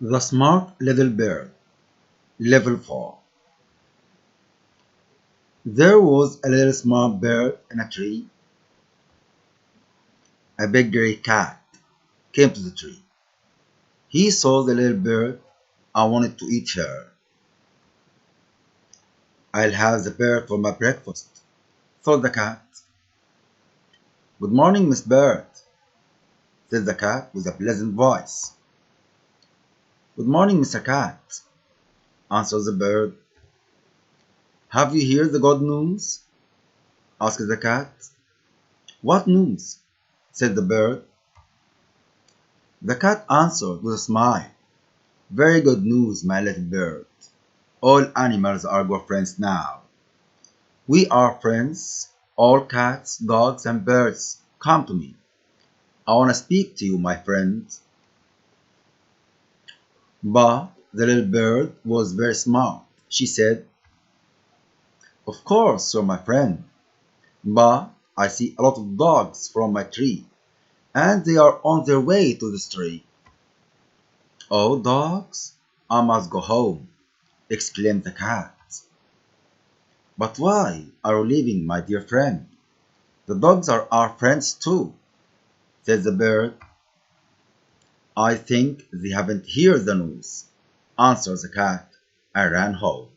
The Smart Little Bird, Level 4. There was a little smart bird in a tree. A big gray cat came to the tree. He saw the little bird and wanted to eat her. "I'll have the bird for my breakfast," thought the cat. "Good morning, Miss Bird," said the cat with a pleasant voice. "Good morning, Mr. Cat," answered the bird. "Have you heard the good news?" asked the cat. "What news?" said the bird. The cat answered with a smile. "Very good news, my little bird. All animals are good friends now. We are friends. All cats, dogs, and birds come to me. I want to speak to you, my friend." But the little bird was very smart. She said, "Of course you're my friend, but I see a lot of dogs from my tree, and they are on their way to this tree." "Oh, dogs, I must go home," exclaimed the cat. "But why are you leaving, my dear friend? The dogs are our friends too," said the bird. "I think they haven't heard the news," answered the cat and ran home.